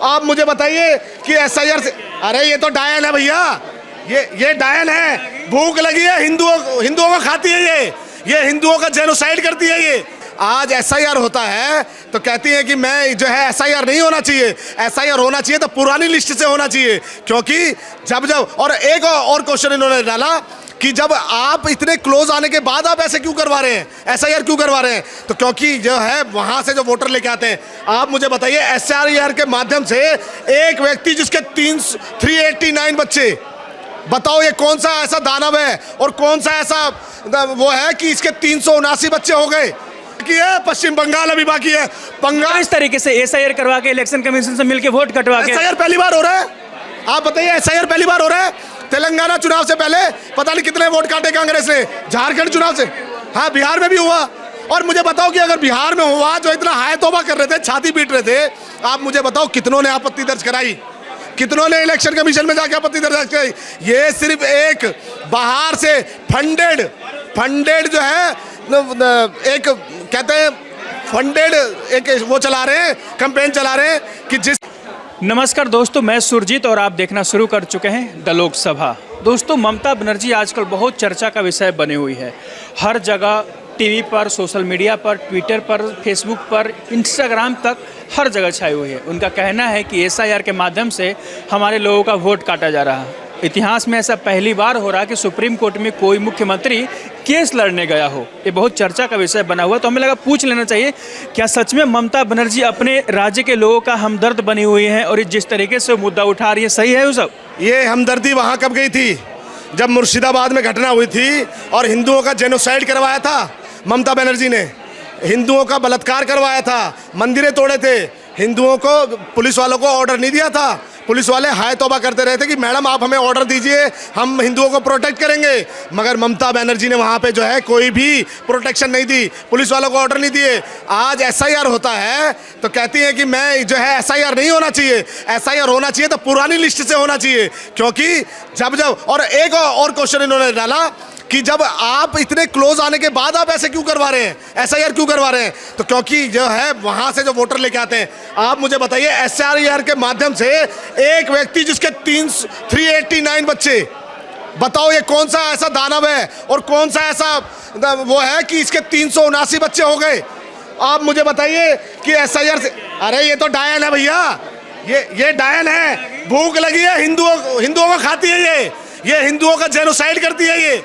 आप मुझे बताइए कि एसआईआर से, अरे ये तो डायन है भैया, ये डायन है, भूख लगी है, हिंदुओं को खाती है, ये हिंदुओं का जेनोसाइड करती है। ये आज एसआईआर होता है तो कहती है कि मैं जो है एसआईआर नहीं होना चाहिए, एसआईआर होना चाहिए तो पुरानी लिस्ट से होना चाहिए, क्योंकि जब और एक और क्वेश्चन इन्होंने डाला कि जब आप इतने क्लोज आने के बाद आप ऐसे क्यों करवा रहे हैं, एसआईआर क्यों करवा रहे हैं, तो क्योंकि जो है वहां से जो वोटर लेके आते हैं। आप मुझे बताइए एसआईआर के माध्यम से एक व्यक्ति जिसके 389 बच्चे, बताओ ये कौन सा ऐसा दानव है और कौन सा ऐसा वो है कि इसके 379 बच्चे हो गए कि है। पश्चिम बंगाल अभी बाकी है, बंगाल इस तरीके से एसआईआर करवा के इलेक्शन कमीशन से मिलके वोट कटवा के एसआईआर पहली बार हो रहा है। आप बताइए एसआईआर पहली बार हो रहा है। तेलंगाना चुनाव से पहले पता नहीं कितने वोट काटे कांग्रेस ने, झारखंड चुनाव से, हाँ बिहार में भी हुआ। और मुझे बताओ कि अगर बिहार में हुआ जो इतना हाय तौबा कर रहे थे, छाती पीट रहे थे, आप मुझे बताओ कितनों ने आपत्ति दर्ज कराई, कितनों ने इलेक्शन कमीशन में जाकर आपत्ति दर्ज कराई। ये सिर्फ एक बाहर से फंडेड जो है एक कहते हैं फंडेड एक वो चला रहे हैं, कैंपेन चला रहे हैं कि जिस। नमस्कार दोस्तों, मैं सुरजीत और आप देखना शुरू कर चुके हैं द लोकसभा। दोस्तों, ममता बनर्जी आजकल बहुत चर्चा का विषय बनी हुई है। हर जगह टीवी पर, सोशल मीडिया पर, ट्विटर पर, फेसबुक पर, इंस्टाग्राम तक हर जगह छाई हुई है। उनका कहना है कि एसआईआर के माध्यम से हमारे लोगों का वोट काटा जा रहा है। इतिहास में ऐसा पहली बार हो रहा है कि सुप्रीम कोर्ट में कोई मुख्यमंत्री केस लड़ने गया हो। ये बहुत चर्चा का विषय बना हुआ, तो हमें लगा पूछ लेना चाहिए क्या सच में ममता बनर्जी अपने राज्य के लोगों का हमदर्द बनी हुई है और जिस तरीके से मुद्दा उठा रही है सही है वो सब। ये हमदर्दी वहाँ कब गई थी जब मुर्शिदाबाद में घटना हुई थी और हिंदुओं का जेनोसाइड करवाया था ममता बनर्जी ने, हिंदुओं का बलात्कार करवाया था, मंदिरें तोड़े थे, हिंदुओं को पुलिस वालों को ऑर्डर नहीं दिया था। पुलिस वाले हाय तौबा करते रहे थे कि मैडम आप हमें ऑर्डर दीजिए, हम हिंदुओं को प्रोटेक्ट करेंगे, मगर ममता बनर्जी ने वहाँ पे जो है कोई भी प्रोटेक्शन नहीं दी, पुलिस वालों को ऑर्डर नहीं दिए। आज एसआईआर होता है तो कहती है कि मैं जो है एसआईआर नहीं होना चाहिए, एसआईआर होना चाहिए तो पुरानी लिस्ट से होना चाहिए, क्योंकि जब और एक और क्वेश्चन इन्होंने डाला कि जब आप इतने क्लोज आने के बाद आप ऐसे क्यों करवा रहे हैं, एसआईआर क्यों करवा रहे हैं, तो क्योंकि जो है वहां से जो वोटर लेके आते हैं। आप मुझे बताइए एसआईआर के माध्यम से एक व्यक्ति जिसके 389 बच्चे, बताओ ये कौन सा ऐसा दानव है और कौन सा ऐसा वो है कि इसके 379 बच्चे हो गए। आप मुझे बताइए कि एसआईआर से, अरे ये तो डायन है भैया, ये डायन है, भूख लगी है, हिंदुओं को खाती है, ये हिंदुओं का जेनोसाइड करती है। ये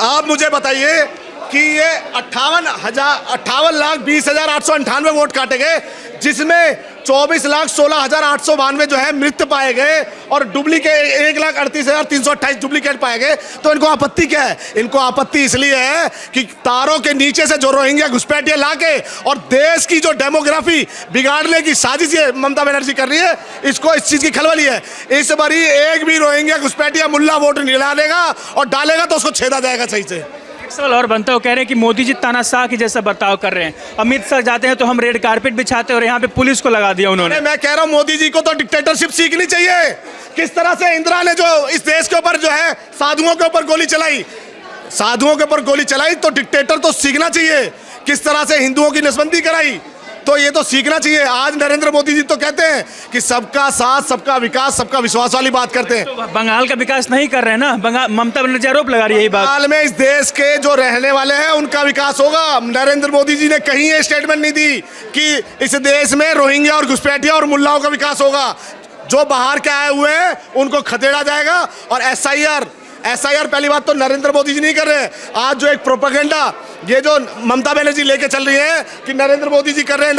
आप मुझे बताइए कि ये 58,20,898 वोट काटे गए, जिसमें 24,16,892 जो है मृत पाए गए और डुप्लीकेट 1,38,328 डुप्लीकेट पाए गए। तो इनको आपत्ति क्या है? इनको आपत्ति इसलिए है कि तारों के नीचे से जो रोहिंग्या घुसपैठिए लाके और देश की जो डेमोग्राफी बिगाड़ने की साजिश ये ममता बनर्जी कर रही है, इसको इस चीज की खलबली है। इस बारी एक भी रोहिंग्या घुसपैठिया मुल्ला वोट नहीं डालेगा और डालेगा तो उसको छेदा जाएगा सही से। सवाल और बनता है, वो कह रहे हैं कि मोदी जी तानाशाह की जैसा बर्ताव कर रहे हैं। अमित शाह जाते हैं तो हम रेड कारपेट बिछाते हैं और यहाँ पे पुलिस को लगा दिया उन्होंने। मैं कह रहा हूँ मोदी जी को तो डिक्टेटरशिप सीखनी चाहिए। किस तरह से इंदिरा ने जो इस देश के ऊपर जो है साधुओं के ऊपर गोली चलाई, तो डिक्टेटर तो सीखना चाहिए। किस तरह से हिंदुओं की नसबंदी कराई, तो ये तो सीखना चाहिए। आज नरेंद्र मोदी जी तो कहते हैं कि सबका साथ, सबका विकास, सबका विश्वास वाली बात करते हैं। तो बंगाल का विकास नहीं कर रहे हैं ना, ममता बनर्जी आरोप लगा रही है। यही बात बंगाल में इस देश के जो रहने वाले हैं उनका विकास होगा। नरेंद्र मोदी जी ने कहीं ये स्टेटमेंट नहीं दी कि इस देश में रोहिंग्या और घुसपैठिया और मुल्लाओं का विकास होगा। जो बाहर के आए हुए हैं उनको खदेड़ा जाएगा। और एसआईआर पहली बात तो नरेंद्र मोदी जी नहीं कर रहे हैं। आज जो एक प्रोपेगेंडा ये जो ममता बनर्जी लेके चल रही है कि नरेंद्र मोदी जी कर रहे हैं,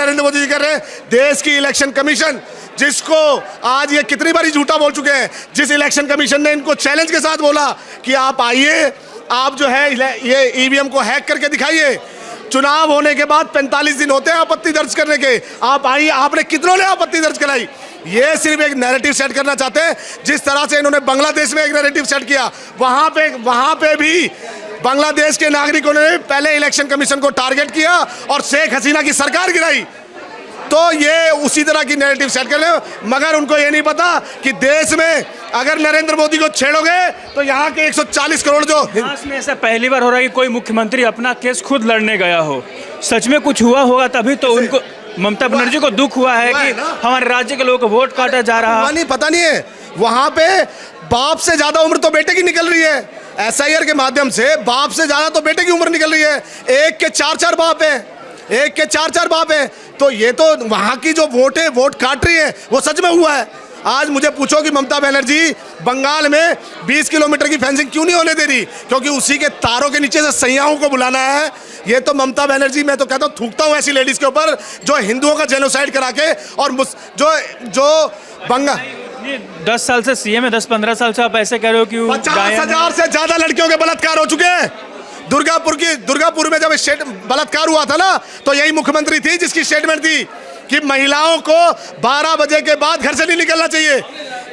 देश की इलेक्शन कमीशन, जिसको आज ये कितनी बारी झूठा बोल चुके हैं, जिस इलेक्शन कमीशन ने इनको चैलेंज के साथ बोला कि आप आइए, आप जो है ये ईवीएम को हैक करके दिखाइए। चुनाव होने के बाद 45 दिन होते हैं आपत्ति दर्ज करने के, आप आइए। आपने कितनों ने आपत्ति दर्ज कराई? ये सिर्फ एक नैरेटिव सेट करना चाहते हैं। जिस तरह से इन्होंने बांग्लादेश में एक नैरेटिव सेट किया, वहां पे भी बांग्लादेश के नागरिकों ने पहले इलेक्शन कमीशन को टारगेट किया और शेख हसीना की सरकार गिराई। तो ये उसी तरह की नैरेटिव सेट कर रहे हो, मगर उनको ये नहीं पता कि देश में अगर नरेंद्र मोदी को छेड़ोगे तो यहाँ के 140 करोड़ जो इतिहास में ऐसा पहली बार हो रहा है कि कोई मुख्यमंत्री अपना केस खुद लड़ने गया हो। सच में कुछ हुआ होगा तभी तो उनको ममता बनर्जी को दुख हुआ है हुआ कि है ना? हमारे राज्य के लोगों को वोट काटा जा रहा। हुआ नहीं, पता नहीं है। वहां पे बाप से ज्यादा उम्र तो बेटे की निकल रही है। एसआईआर के माध्यम से बाप से ज्यादा तो बेटे की उम्र निकल रही है। एक के 4-4 बाप है, एक के 4-4 बाप है। तो ये तो वहां की जो वोट है, वोट काट रही है, वो सच में हुआ है। आज मुझे पूछो कि ममता बनर्जी बंगाल में 20 किलोमीटर की फेंसिंग क्यों नहीं होने दे रही? क्योंकि उसी के तारों के नीचे से सैयाओं को बुलाना है। ये तो ममता बनर्जी, मैं तो कहता हूँ, थूकता हूँ ऐसी लेडीज के ऊपर जो हिंदुओं का जेनोसाइड करा के और जो बंगाल 10 साल से सीएम है, 10-15 साल से आप ऐसे कह रहे हो कि 50,000 से ज्यादा लड़कियों के बलात्कार हो चुके हैं। दुर्गापुर में जब बलात्कार हुआ था ना, तो यही मुख्यमंत्री थी जिसकी स्टेटमेंट थी कि महिलाओं को 12 बजे के बाद घर से नहीं निकलना चाहिए।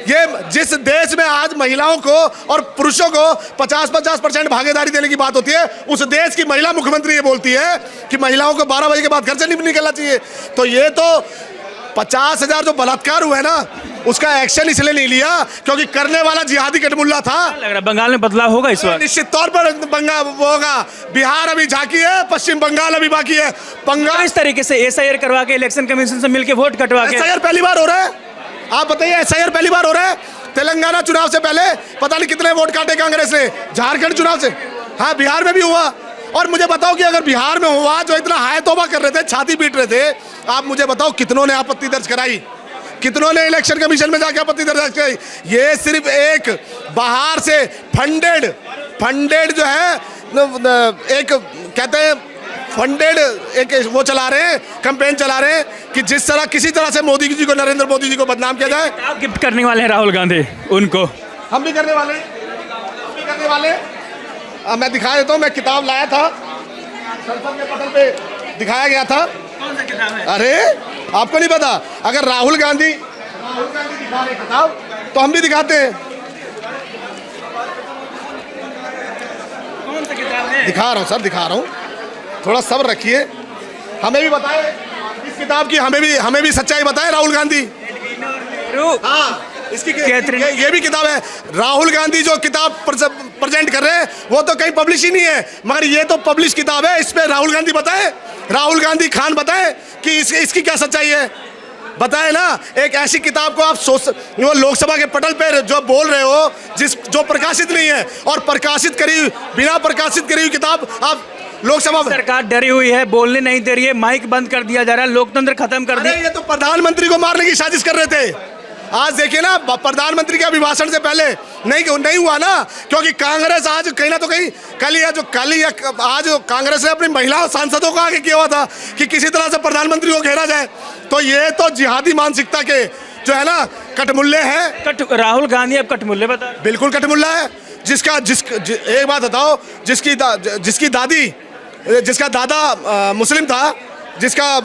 ये जिस देश में आज महिलाओं को और पुरुषों को 50% भागीदारी देने की बात होती है, उस देश की महिला मुख्यमंत्री ये बोलती है कि महिलाओं को 12 बजे के बाद घर से नहीं निकलना चाहिए। तो ये तो 50,000 जो बलात्कार हुआ है ना, उसका एक्शन इसलिए नहीं लिया क्योंकि करने वाला जिहादी कटमुल्ला था। लग रहा है बंगाल में बदलाव होगा इस बार। निश्चित तौर पर बंगाल होगा। बिहार अभी झांकी है, पश्चिम बंगाल अभी बाकी है। बंगाल इस तरीके से एसआईआर करवा के इलेक्शन कमीशन से मिलके वोट कटवा के एसआईआर पहली बार हो रहा है। आप बताइए, एसआईआर पहली बार हो रहा है। तेलंगाना चुनाव से पहले पता नहीं कितने वोट काटे कांग्रेस ने। झारखंड चुनाव से, हाँ, बिहार में भी हुआ। और मुझे बताओ कि अगर बिहार में हुआ, जो इतना हाय तौबा कर रहे थे, छाती पीट रहे थे, आप मुझे बताओ कितनों ने आपत्ति दर्ज कराई? कितनों ने इलेक्शन कमीशन में जाकर आपत्ति दर्ज कराई? ये सिर्फ एक बाहर से फंडेड जो है, एक कहते हैं फंडेड, एक वो चला रहे हैं, कैंपेन चला रहे हैं कि जिस तरह किसी तरह से मोदी जी को, नरेंद्र मोदी जी को बदनाम किया जाए। आप गिफ्ट करने वाले हैं राहुल गांधी उनको। हम भी करने वाले, मैं दिखा देता हूँ। मैं किताब लाया था, संसद के पटल पे दिखाया गया था। कौन सा किताब है? अरे आपको नहीं पता? अगर राहुल गांधी दिखा रहे किताब, तो हम भी दिखाते हैं। कौन सा किताब है? दिखा रहा हूँ सर, दिखा रहा हूँ। थोड़ा सब्र रखिए, हमें भी बताए इस किताब की, हमें भी सच्चाई बताए राहुल गांधी। हाँ, इसकी ये भी किताब है। राहुल गांधी जो किताब प्रेजेंट कर रहे हैं, वो तो कहीं पब्लिश ही नहीं है, मगर ये तो पब्लिश किताब है। इस पे राहुल गांधी बताए, राहुल गांधी खान बताए कि इसकी क्या सच्चाई है, बताए ना। एक ऐसी किताब को आप वो लोकसभा के पटल पे जो बोल रहे हो, जो प्रकाशित नहीं है, और बिना प्रकाशित करी हुई किताब आप लोकसभा। सरकार डरी हुई है, बोलने नहीं दे रही है, माइक बंद कर दिया जा रहा है, लोकतंत्र खत्म कर दिया। ये तो प्रधानमंत्री को मारने की साजिश कर रहे थे। आज देखिए ना, प्रधानमंत्री के अभिभाषण से पहले नहीं हुआ ना, क्योंकि कांग्रेस आज कहीं ना तो कहीं आज कांग्रेस ने अपनी महिला सांसदों को आगे किया हुआ था कि किसी तरह से प्रधानमंत्री को घेरा जाए। तो ये तो जिहादी मानसिकता के जो है ना कटमुल्ले हैं। राहुल गांधी अब कटमुल्ले बता? बिल्कुल कटमुल्ला है। एक बात बताओ, जिसका दादा मुस्लिम था, जिसका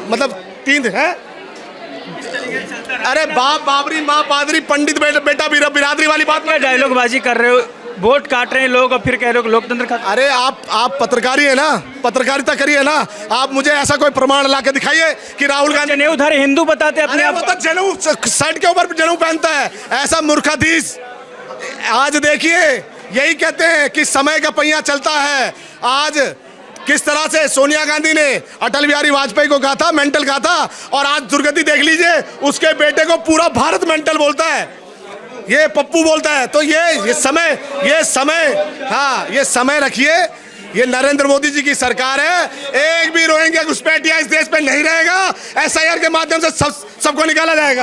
मतलब 3 है। अरे बाप बाबरी, माँ पादरी, पंडित बेटा बिरादरी वाली बात में डायलॉग बाजी कर रहे हो, वोट काट रहे हैं लोग और फिर कह रहे हो लोकतंत्र खत्म। अरे आप पत्रकारी है ना, पत्रकारिता करिए ना। आप मुझे ऐसा कोई प्रमाण ला के दिखाइए कि राहुल गांधी जनेऊधारी हिंदू बताते अपने आप। वो तो जनेऊ शर्ट के ऊपर जनेऊ पहनता है, ऐसा मूर्खाधीश। आज देखिए, यही कहते हैं कि समय का पहिया चलता है। आज किस तरह से सोनिया गांधी ने अटल बिहारी वाजपेयी को कहा था, मेंटल कहा था, और आज दुर्गति देख लीजिए, उसके बेटे को पूरा भारत मेंटल बोलता है, ये पप्पू बोलता है। तो ये समय रखिए। ये नरेंद्र मोदी जी की सरकार है। एक भी रोहिंग्या घुसपैठिया इस देश पे नहीं रहेगा। एसआईआर के माध्यम से सबको निकाला जाएगा।